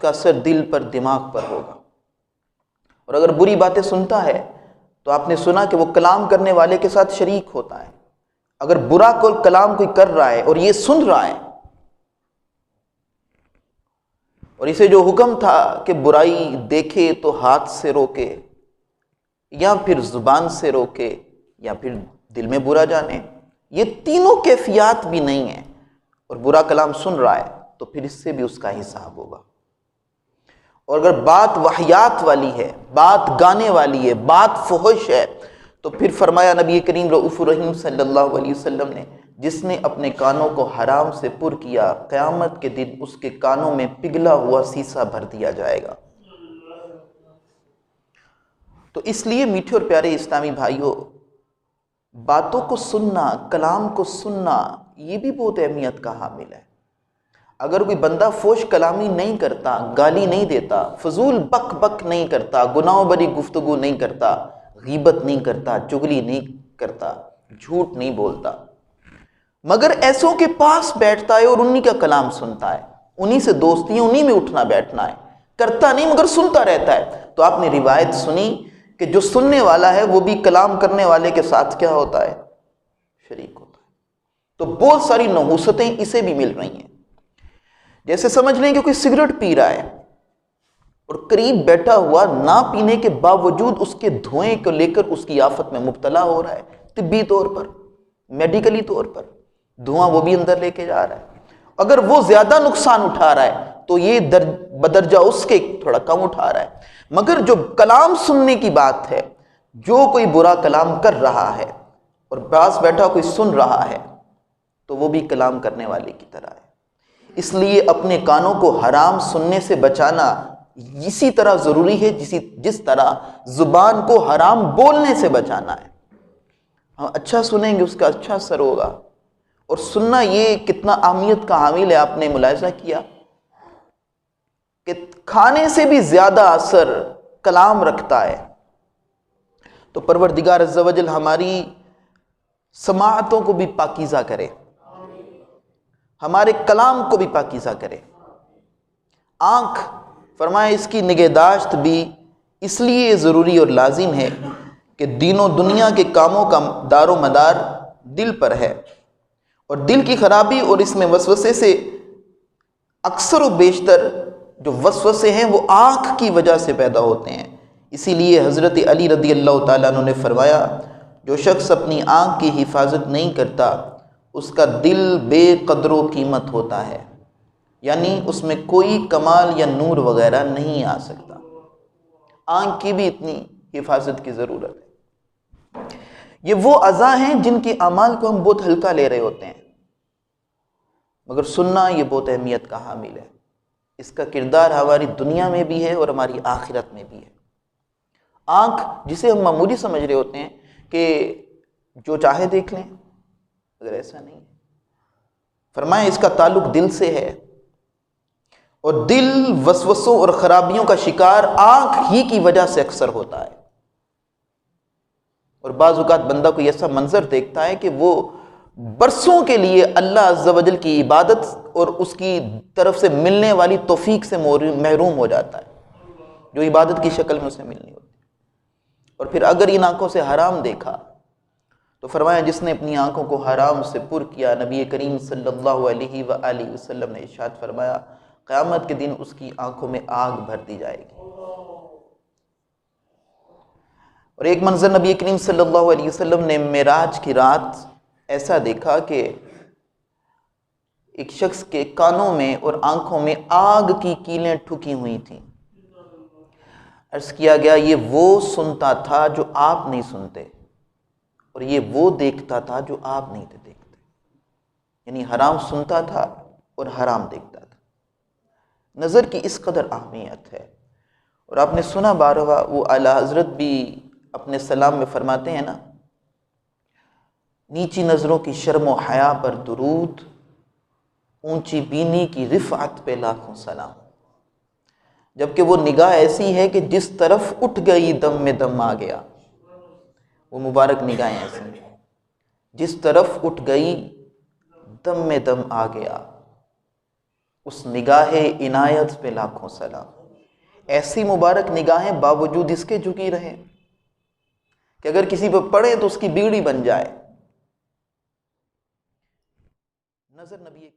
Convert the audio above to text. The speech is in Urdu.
کا اثر دل پر دماغ پر ہوگا۔ اور اگر بری باتیں سنتا ہے تو آپ نے سنا کہ وہ کلام کرنے والے کے ساتھ شریک ہوتا ہے۔ اگر برا کلام کوئی کر رہا ہے اور یہ سن رہا ہے، اور اسے جو حکم تھا کہ برائی دیکھے تو ہاتھ سے روکے یا پھر زبان سے روکے یا پھر دل میں برا جانے، یہ تینوں کیفیات بھی نہیں ہیں، اور برا کلام سن رہا ہے تو پھر اس سے بھی اس کا حساب ہوگا۔ اور اگر بات وحیات والی ہے، بات گانے والی ہے، بات فحش ہے، تو پھر فرمایا نبی کریم رؤوف الرحیم صلی اللہ علیہ وسلم نے، جس نے اپنے کانوں کو حرام سے پر کیا، قیامت کے دن اس کے کانوں میں پگھلا ہوا سیسا بھر دیا جائے گا۔ تو اس لیے میٹھے اور پیارے اسلامی بھائیوں، باتوں کو سننا، کلام کو سننا، یہ بھی بہت اہمیت کا حامل ہے۔ اگر کوئی بندہ فوش کلامی نہیں کرتا، گالی نہیں دیتا، فضول بک بک نہیں کرتا، گناہوں بری گفتگو نہیں کرتا، غیبت نہیں کرتا، چغلی نہیں کرتا، جھوٹ نہیں بولتا، مگر ایسوں کے پاس بیٹھتا ہے اور انہی کا کلام سنتا ہے، انہی سے دوستی ہے، انہی میں اٹھنا بیٹھنا ہے، کرتا نہیں مگر سنتا رہتا ہے، تو آپ نے روایت سنی کہ جو سننے والا ہے وہ بھی کلام کرنے والے کے ساتھ کیا ہوتا ہے؟ شریک ہوتا ہے۔ تو بہت ساری نحوستیں اسے بھی مل رہی ہیں۔ جیسے سمجھ لیں کہ کوئی سگریٹ پی رہا ہے اور قریب بیٹھا ہوا نہ پینے کے باوجود اس کے دھوئیں کو لے کر اس کی آفت میں مبتلا ہو رہا ہے، طبی طور پر، میڈیکلی طور پر، دھواں وہ بھی اندر لے کے جا رہا ہے۔ اگر وہ زیادہ نقصان اٹھا رہا ہے تو یہ بدرجہ اس کے تھوڑا کم اٹھا رہا ہے، مگر جو کلام سننے کی بات ہے، جو کوئی برا کلام کر رہا ہے اور پاس بیٹھا کوئی سن رہا ہے تو وہ بھی کلام کرنے والے کی طرح ہے۔ اس لیے اپنے کانوں کو حرام سننے سے بچانا اسی طرح ضروری ہے جس طرح زبان کو حرام بولنے سے بچانا ہے۔ ہم اچھا سنیں گے اس کا اچھا اثر ہوگا، اور سننا یہ کتنا اہمیت کا حامل ہے۔ آپ نے ملاحظہ کیا کہ کھانے سے بھی زیادہ اثر کلام رکھتا ہے۔ تو پروردگار عز و جل ہماری سماعتوں کو بھی پاکیزہ کرے، ہمارے کلام کو بھی پاکیزہ کرے۔ آنکھ فرمائے اس کی نگہداشت بھی اس لیے ضروری اور لازم ہے کہ دین و دنیا کے کاموں کا دار و مدار دل پر ہے، اور دل کی خرابی اور اس میں وسوسے سے اکثر و بیشتر جو وسوسے ہیں وہ آنکھ کی وجہ سے پیدا ہوتے ہیں۔ اسی لیے حضرت علی رضی اللہ تعالیٰ عنہ نے فرمایا، جو شخص اپنی آنکھ کی حفاظت نہیں کرتا اس کا دل بے قدر و قیمت ہوتا ہے، یعنی اس میں کوئی کمال یا نور وغیرہ نہیں آ سکتا۔ آنکھ کی بھی اتنی حفاظت کی ضرورت ہے۔ یہ وہ اعضاء ہیں جن کے اعمال کو ہم بہت ہلکا لے رہے ہوتے ہیں، مگر سننا یہ بہت اہمیت کا حامل ہے۔ اس کا کردار ہماری دنیا میں بھی ہے اور ہماری آخرت میں بھی ہے۔ آنکھ جسے ہم معمولی سمجھ رہے ہوتے ہیں کہ جو چاہے دیکھ لیں، اگر ایسا نہیں ہے، فرمایا اس کا تعلق دل سے ہے، اور دل وسوسوں اور خرابیوں کا شکار آنکھ ہی کی وجہ سے اکثر ہوتا ہے۔ اور بعض اوقات بندہ کوئی ایسا منظر دیکھتا ہے کہ وہ برسوں کے لیے اللہ عز و جل کی عبادت اور اس کی طرف سے ملنے والی توفیق سے محروم ہو جاتا ہے، جو عبادت کی شکل میں اسے ملنی ہوتی ہے۔ اور پھر اگر ان آنکھوں سے حرام دیکھا تو فرمایا جس نے اپنی آنکھوں کو حرام سے پر کیا، نبی کریم صلی اللہ علیہ وآلہ وسلم نے ارشاد فرمایا قیامت کے دن اس کی آنکھوں میں آگ بھر دی جائے گی۔ اور ایک منظر نبی کریم صلی اللہ علیہ وسلم نے معراج کی رات ایسا دیکھا کہ ایک شخص کے کانوں میں اور آنکھوں میں آگ کی کیلیں ٹھکی ہوئی تھیں۔ عرض کیا گیا یہ وہ سنتا تھا جو آپ نہیں سنتے، اور یہ وہ دیکھتا تھا جو آپ نہیں تھے دیکھتے، یعنی حرام سنتا تھا اور حرام دیکھتا تھا۔ نظر کی اس قدر اہمیت ہے، اور آپ نے سنا بارہا، وہ اعلیٰ حضرت بھی اپنے سلام میں فرماتے ہیں نا، نیچی نظروں کی شرم و حیا پر درود، اونچی بینی کی رفعت پہ لاکھوں سلام۔ جبکہ وہ نگاہ ایسی ہے کہ جس طرف اٹھ گئی دم میں دم آ گیا، وہ مبارک نگاہیں ایسی ہیں، جس طرف اٹھ گئی دم میں دم آ گیا، اس نگاہ عنایت پہ لاکھوں سلام. ایسی مبارک نگاہیں باوجود اس کے جھکی رہے کہ اگر کسی پہ پڑے تو اس کی بیڑی بن جائے. نظر نبی